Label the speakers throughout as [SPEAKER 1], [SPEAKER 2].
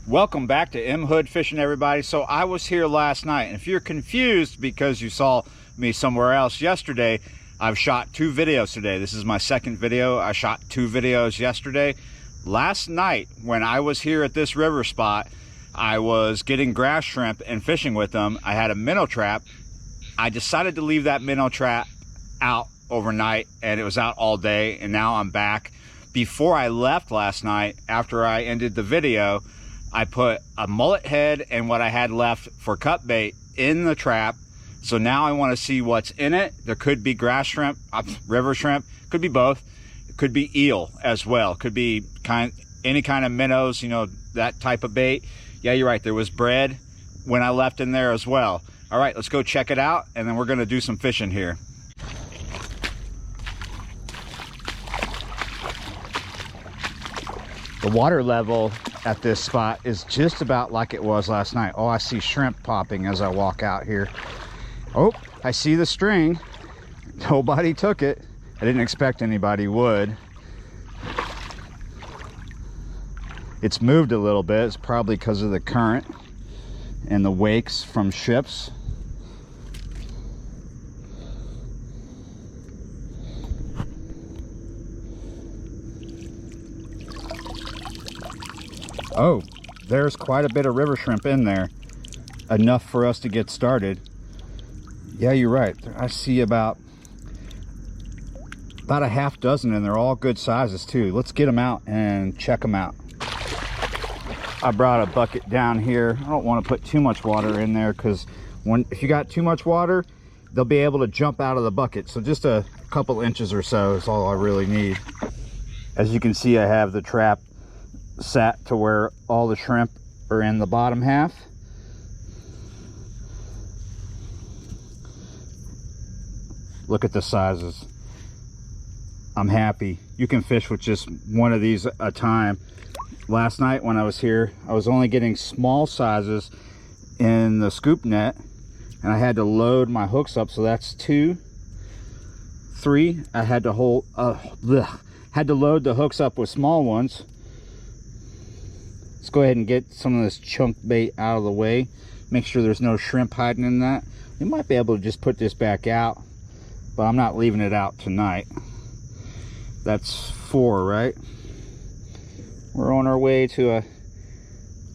[SPEAKER 1] Welcome back to M Hood Fishing, everybody. So I was here last night, and if you're confused because you saw me somewhere else yesterday, I've shot 2 videos today. This is my second video. I shot 2 videos yesterday. Last night when I was here at this river spot, I was getting grass shrimp and fishing with them. I had a minnow trap. I decided to leave that minnow trap out overnight, and it was out all day, and now I'm back. Before I left last night, after I ended the video, I put a mullet head and what I had left for cut bait in the trap. So now I want to see what's in it. There could be grass shrimp, river shrimp, could be both. It could be eel as well. Could be any kind of minnows, you know, that type of bait. Yeah, you're right. There was bread when I left in there as well. All right, let's go check it out, and then we're going to do some fishing here. The water level at this spot is just about like it was last night. Oh, I see shrimp popping as I walk out here. Oh, I see the string. Nobody took it. I didn't expect anybody would. It's moved a little bit. It's probably because of the current and the wakes from ships. Oh, there's quite a bit of river shrimp in there. Enough for us to get started. Yeah, you're right. I see about a half dozen, and they're all good sizes too. Let's get them out and check them out. I brought a bucket down here. I don't want to put too much water in there because if you got too much water, they'll be able to jump out of the bucket. So just a couple inches or so is all I really need. As you can see, I have the trap sat to where all the shrimp are in the bottom half. Look at the sizes. I'm happy. You can fish with just one of these a time. Last night when I was here, I was only getting small sizes in the scoop net, and I had to load my hooks up. So that's 2, 3. I had to load the hooks up with small ones. Let's go ahead and get some of this chunk bait out of the way. Make sure there's no shrimp hiding in that. We might be able to just put this back out, but I'm not leaving it out tonight. That's 4, right? We're on our way to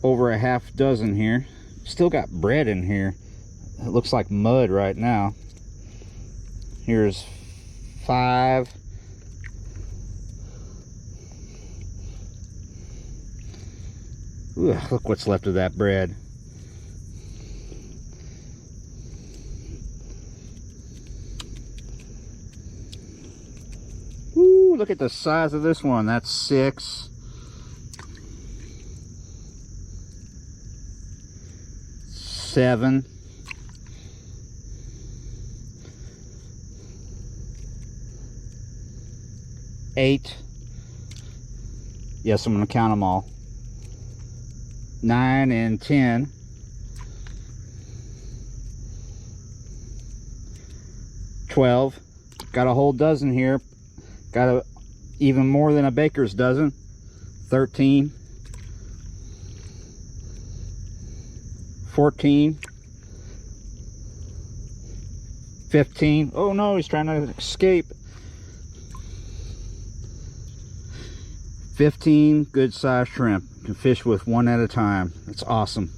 [SPEAKER 1] over a half dozen here. Still got bread in here. It looks like mud right now. Here's 5. Ooh, look what's left of that bread. Ooh, look at the size of this one. That's 6. 7. 8. Yes, I'm going to count them all. 9 and 10. 12. Got a whole dozen here. Got even more than a baker's dozen. 13. 14. 15. Oh no, he's trying to escape. 15 good sized shrimp. You can fish with one at a time. It's awesome.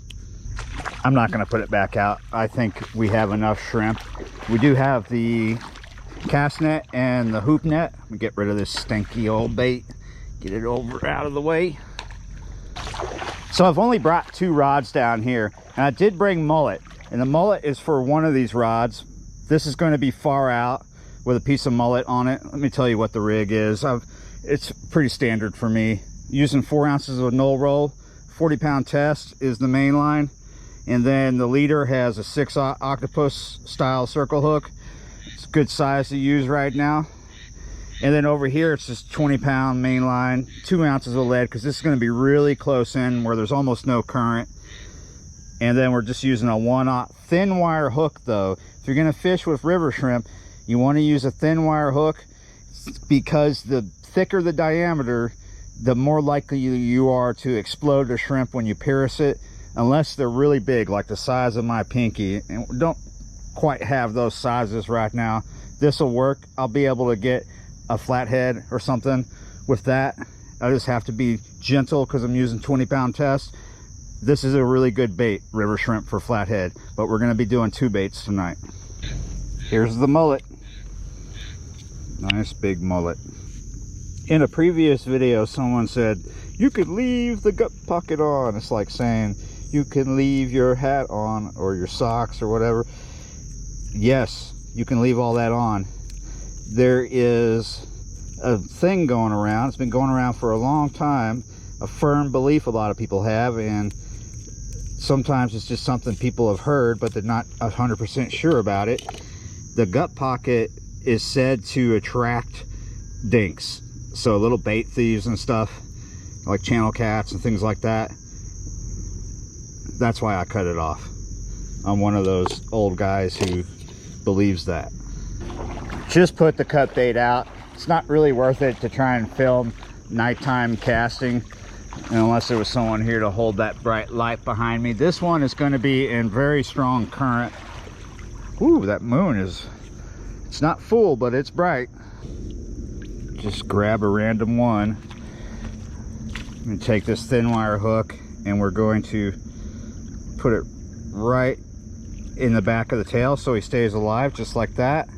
[SPEAKER 1] I'm not going to put it back out. I think we have enough shrimp. We do have the cast net and the hoop net. Let me get rid of this stinky old bait. Get it over out of the way. So I've only brought 2 rods down here, and I did bring mullet, and the mullet is for one of these rods. This is going to be far out with a piece of mullet on it. Let me tell you what the rig is. It's pretty standard for me. Using 4 ounces of null roll, 40-pound test is the main line, and then the leader has a 6 octopus style circle hook. It's a good size to use right now. And then over here, it's just 20-pound main line, 2 ounces of lead, because this is going to be really close in where there's almost no current. And then we're just using a 1/0 thin wire hook though. If you're going to fish with river shrimp, you want to use a thin wire hook because the thicker the diameter, the more likely you are to explode a shrimp when you pierce it, unless they're really big, like the size of my pinky. And don't quite have those sizes right now. This will work. I'll be able to get a flathead or something with that. I just have to be gentle because I'm using 20-pound test. This is a really good bait, river shrimp for flathead, but we're going to be doing 2 baits tonight. Here's the mullet. Nice big mullet. In a previous video, someone said, you could leave the gut pocket on. It's like saying, you can leave your hat on or your socks or whatever. Yes, you can leave all that on. There is a thing going around. It's been going around for a long time. A firm belief a lot of people have, and sometimes it's just something people have heard, but they're not 100% sure about it. The gut pocket is said to attract dinks. So little bait thieves and stuff, like channel cats and things like that. That's why I cut it off. I'm one of those old guys who believes that. Just put the cut bait out. It's not really worth it to try and film nighttime casting unless there was someone here to hold that bright light behind me. This one is going to be in very strong current. Ooh, that moon is, it's not full, but it's bright. Just grab a random one. I'm going to take this thin wire hook and we're going to put it right in the back of the tail so he stays alive, just like that.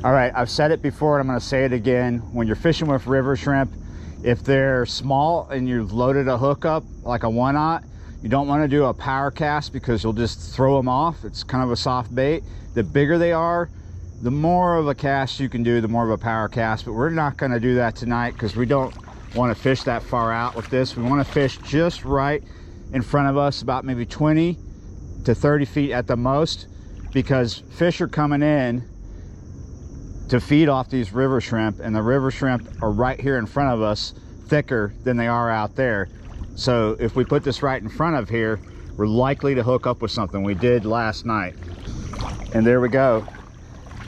[SPEAKER 1] All right, I've said it before and I'm going to say it again. When you're fishing with river shrimp, if they're small and you've loaded a hook up like a 1/0, you don't want to do a power cast because you'll just throw them off. It's kind of a soft bait. The bigger they are, the more of a cast you can do, the more of a power cast. But we're not going to do that tonight because we don't want to fish that far out with this. We want to fish just right in front of us, about maybe 20 to 30 feet at the most, because fish are coming in to feed off these river shrimp, and the river shrimp are right here in front of us, thicker than they are out there. So if we put this right in front of here, we're likely to hook up with something. We did last night. And there we go.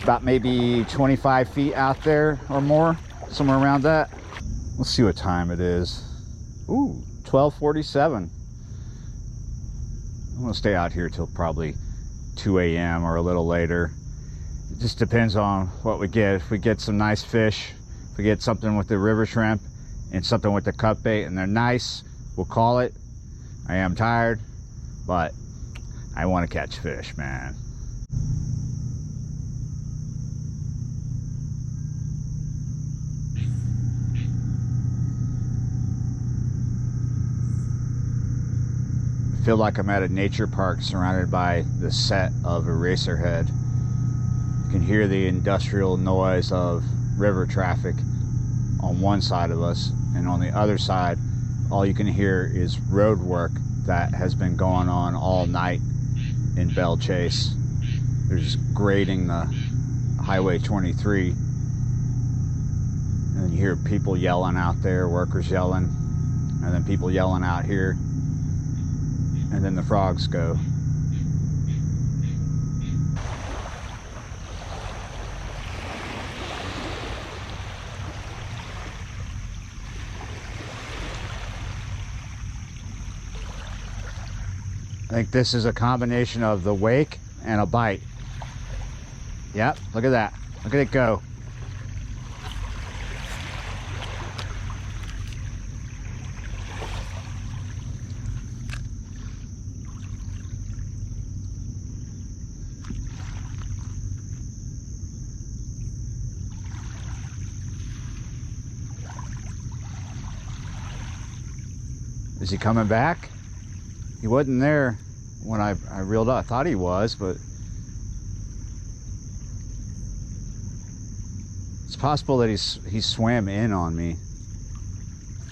[SPEAKER 1] About maybe 25 feet out there or more, somewhere around that. Let's see what time it is. Ooh, 12:47. I'm gonna stay out here till probably 2 a.m. or a little later. It just depends on what we get. If we get some nice fish, if we get something with the river shrimp and something with the cut bait and they're nice, we'll call it. I am tired, but I want to catch fish, man. I feel like I'm at a nature park surrounded by the set of Eraserhead. You can hear the industrial noise of river traffic on one side of us, and on the other side, all you can hear is road work that has been going on all night in Belle Chasse. They're just grading the Highway 23, and then you hear people yelling out there, workers yelling, and then people yelling out here, and then the frogs go. I think this is a combination of the wake and a bite. Yep, look at that. Look at it go. Is he coming back? He wasn't there when I reeled up. I thought he was, but it's possible that he swam in on me,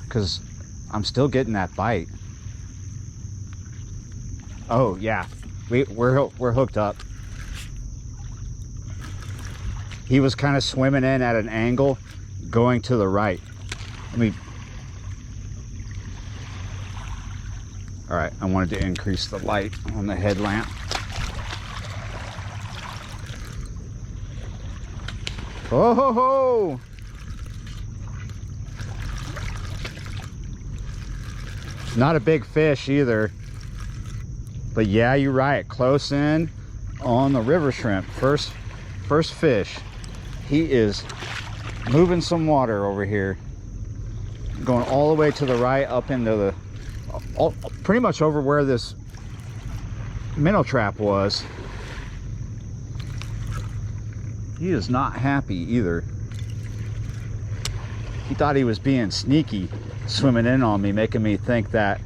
[SPEAKER 1] because I'm still getting that bite. Oh yeah, we're hooked up. He was kind of swimming in at an angle, going to the right. Let me. All right, I wanted to increase the light on the headlamp. Oh ho ho! Not a big fish either. But yeah, you're right. Close in on the river shrimp. First fish. He is moving some water over here. Going all the way to the right up into the... pretty much over where this minnow trap was. He is not happy either. He thought he was being sneaky, swimming in on me, making me think that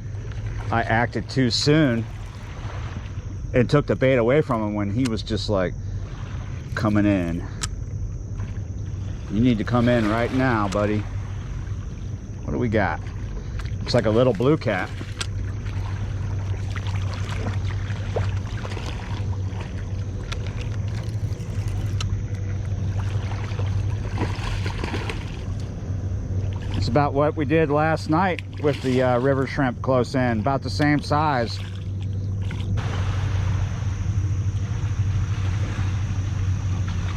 [SPEAKER 1] I acted too soon and took the bait away from him when he was just like coming in. You need to come in right now, buddy. What do we got? Looks like a little blue cat. It's about what we did last night with the river shrimp close in, about the same size.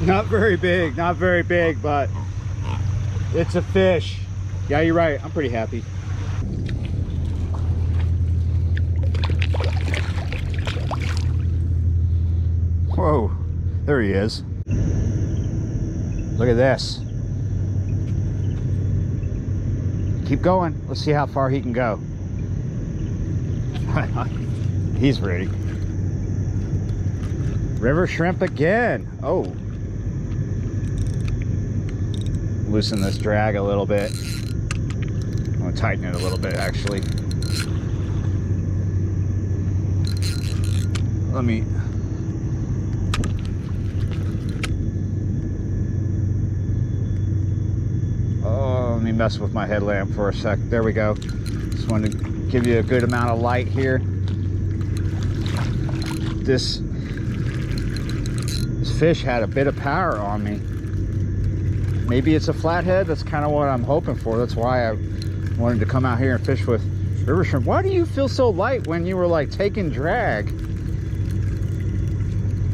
[SPEAKER 1] Not very big, but it's a fish. Yeah, you're right. I'm pretty happy. Whoa, there he is. Look at this. Keep going. Let's see how far he can go. He's ready. River shrimp again. Oh. Loosen this drag a little bit. I'm gonna tighten it a little bit actually. Let me... Let me mess with my headlamp for a sec. There we go. Just wanted to give you a good amount of light here. This fish had a bit of power on me. Maybe it's a flathead. That's kind of what I'm hoping for. That's why I wanted to come out here and fish with river shrimp. Why do you feel so light when you were like taking drag?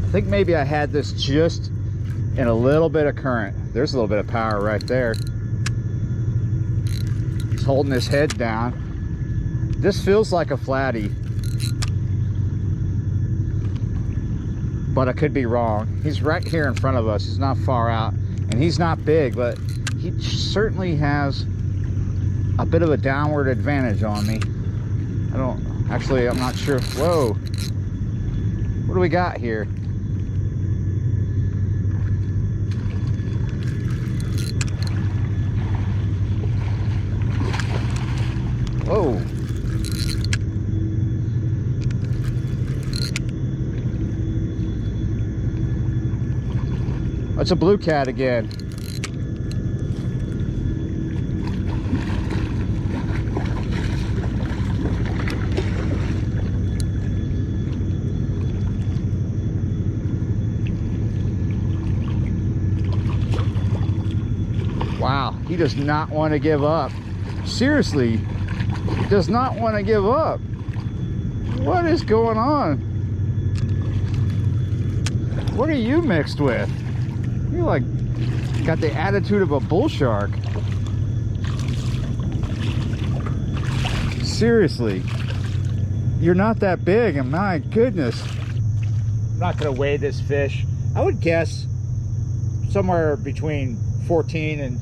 [SPEAKER 1] I think maybe I had this just in a little bit of current. There's a little bit of power right there. Holding his head down. This feels like a flatty, but I could be wrong. He's right here in front of us. He's not far out, and he's not big, but he certainly has a bit of a downward advantage on me. I'm not sure. Whoa, what do we got here? Whoa. That's a blue cat again. Wow, he does not want to give up. Seriously. Does not want to give up. What is going on? What are you mixed with? You're like got the attitude of a bull shark. Seriously, you're not that big, and my goodness. I'm not gonna weigh this fish. I would guess somewhere between 14 and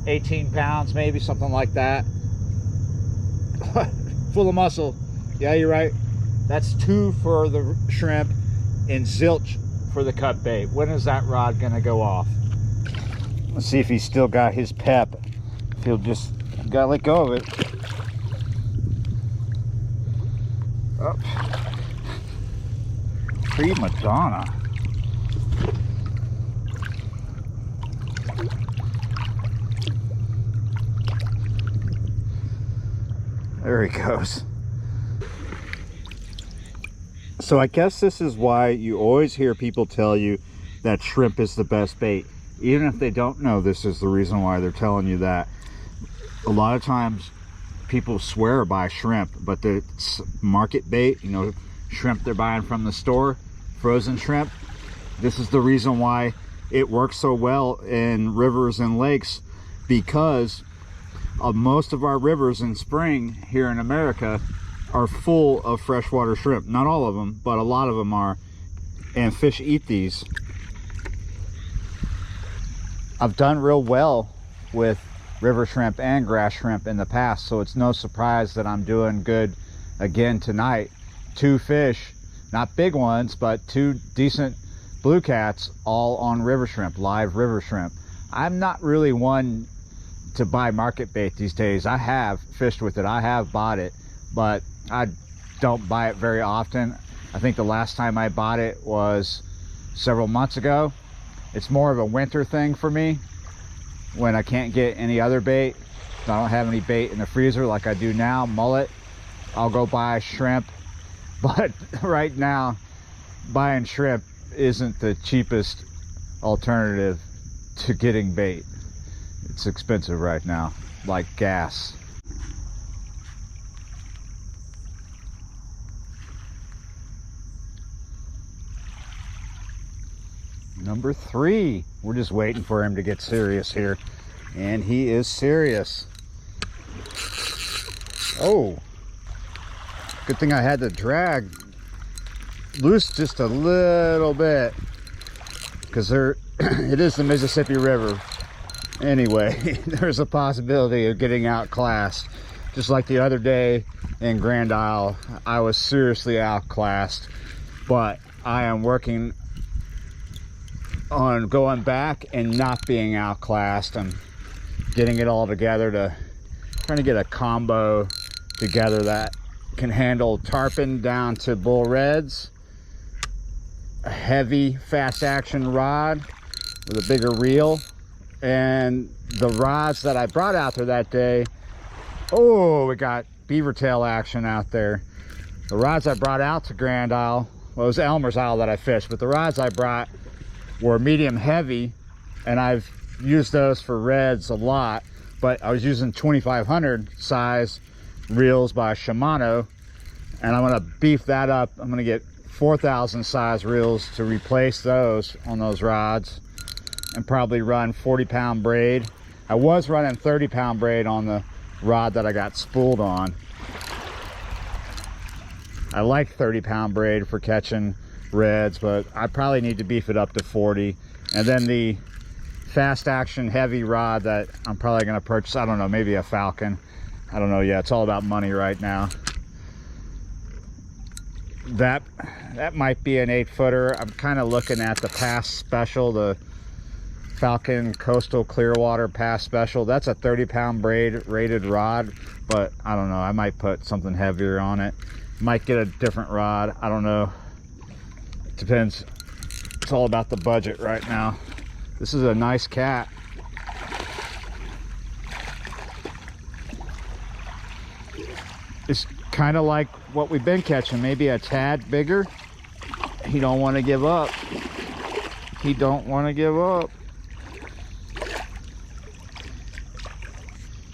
[SPEAKER 1] 18 pounds, maybe something like that. Full of muscle. Yeah, you're right. That's 2 for the shrimp and zilch for the cut bait. When is that rod gonna go off? Let's see if he's still got his pep. If he'll just gotta let go of it. Oh. Prima Donna. There he goes. So I guess this is why you always hear people tell you that shrimp is the best bait. Even if they don't know this is the reason why they're telling you that. A lot of times people swear by shrimp, but the market bait, you know, shrimp they're buying from the store, frozen shrimp, this is the reason why it works so well in rivers and lakes, because most of our rivers in spring here in America are full of freshwater shrimp. Not all of them, but a lot of them are, and fish eat these. I've done real well with river shrimp and grass shrimp in the past, so it's no surprise that I'm doing good again tonight. 2 fish, not big ones, but 2 decent blue cats, all on river shrimp, live river shrimp. I'm not really one to buy market bait these days. I have fished with it, I have bought it, but I don't buy it very often. I think the last time I bought it was several months ago. It's more of a winter thing for me when I can't get any other bait. I don't have any bait in the freezer like I do now. Mullet, I'll go buy shrimp, but right now buying shrimp isn't the cheapest alternative to getting bait. It's expensive right now, like gas. Number 3. We're just waiting for him to get serious here, and he is serious. Oh, good thing I had the drag loose just a little bit, because it is the Mississippi River. Anyway, there's a possibility of getting outclassed. Just like the other day in Grand Isle, I was seriously outclassed, but I am working on going back and not being outclassed. I'm getting it all together, trying to get a combo together that can handle tarpon down to bull reds, a heavy fast action rod with a bigger reel, and the rods that I brought out there that day. Oh, we got beaver tail action out there. The rods I brought out to Grand Isle, well, it was Elmer's Isle that I fished, but the rods I brought were medium heavy, and I've used those for reds a lot, but I was using 2500 size reels by Shimano, and I'm going to beef that up. I'm going to get 4000 size reels to replace those on those rods, and probably run 40-pound braid. I was running 30-pound braid on the rod that I got spooled on. I like 30-pound braid for catching reds, but I probably need to beef it up to 40. And then the fast action heavy rod that I'm probably going to purchase, I don't know, maybe a Falcon. I don't know yet. It's all about money right now. That might be an 8-footer. I'm kind of looking at the Past Special, the Falcon Coastal Clearwater Past Special. That's a 30-pound braid rated rod, but I don't know. I might put something heavier on it. Might get a different rod. I don't know. Depends. It's all about the budget right now. This is a nice cat. It's kind of like what we've been catching, maybe a tad bigger. He don't want to give up. He don't want to give up.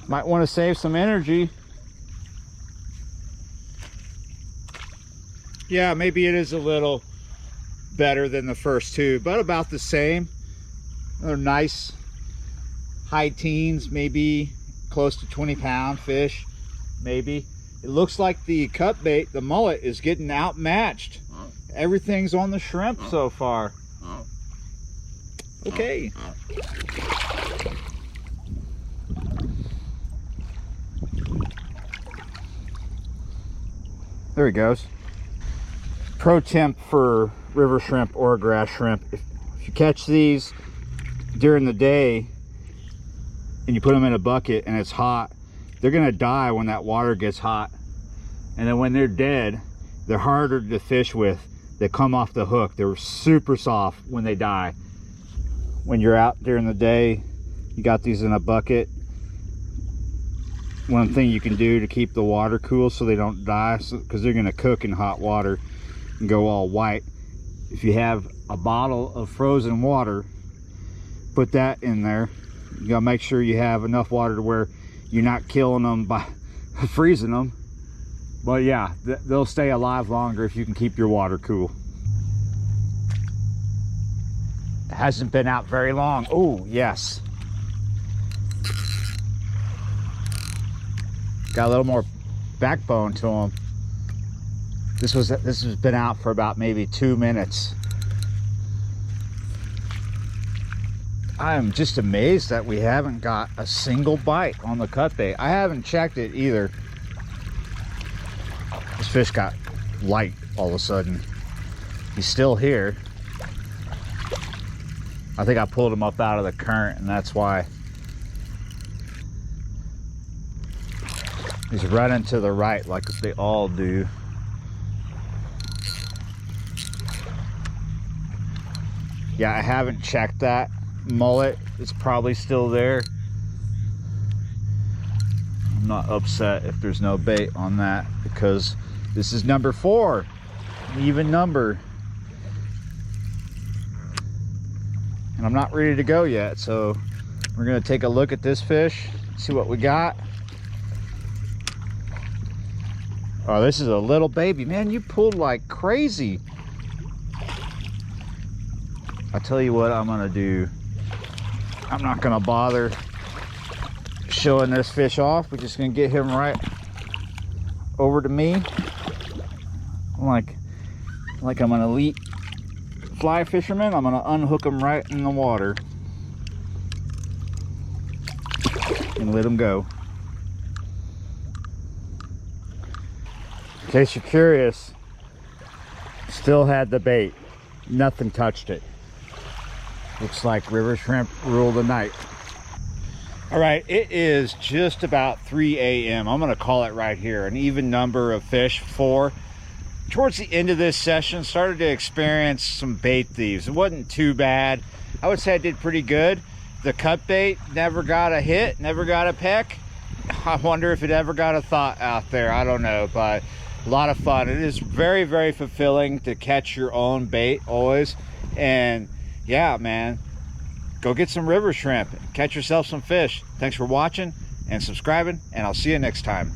[SPEAKER 1] Might want to save some energy. Yeah, maybe it is a little better than the first 2, but about the same. They're nice high teens, maybe close to 20-pound fish, maybe. It looks like the cut bait, the mullet, is getting outmatched. Everything's on the shrimp so far. Okay. There he goes. Pro tip for river shrimp or grass shrimp: if you catch these during the day and you put them in a bucket and it's hot, they're gonna die when that water gets hot. And then when they're dead, they're harder to fish with. They come off the hook. They're super soft when they die. When you're out during the day, you got these in a bucket. One thing you can do to keep the water cool so they don't die, because they're gonna cook in hot water and go all white. If you have a bottle of frozen water, put that in there. You gotta make sure you have enough water to where you're not killing them by freezing them. But yeah, they'll stay alive longer if you can keep your water cool. It hasn't been out very long. Oh yes. got a little more backbone to them. This has been out for about maybe 2 minutes. I'm just amazed that we haven't got a single bite on the cut bait. I haven't checked it either. This fish got light all of a sudden. He's still here. I think I pulled him up out of the current, and that's why. He's running to the right like they all do. Yeah, I haven't checked that. Mullet is probably still there. I'm not upset if there's no bait on that, because this is number 4, even number. And I'm not ready to go yet, so we're gonna take a look at this fish, see what we got. Oh, this is a little baby. Man, you pulled like crazy. I'll tell you what I'm gonna do. I'm not gonna bother showing this fish off. We're just gonna get him right over to me. Like I'm an elite fly fisherman. I'm gonna unhook him right in the water and let him go. In case you're curious, still had the bait. Nothing touched it. Looks like river shrimp rule the night. All right, it is just about 3 a.m. I'm gonna call it right here. An even number of fish, 4. Towards the end of this session, started to experience some bait thieves. It wasn't too bad. I would say I did pretty good. The cut bait never got a hit, never got a peck. I wonder if it ever got a thought out there. I don't know, but a lot of fun. It is very, very fulfilling to catch your own bait always. And yeah, man, go get some river shrimp, catch yourself some fish. Thanks for watching and subscribing, and I'll see you next time.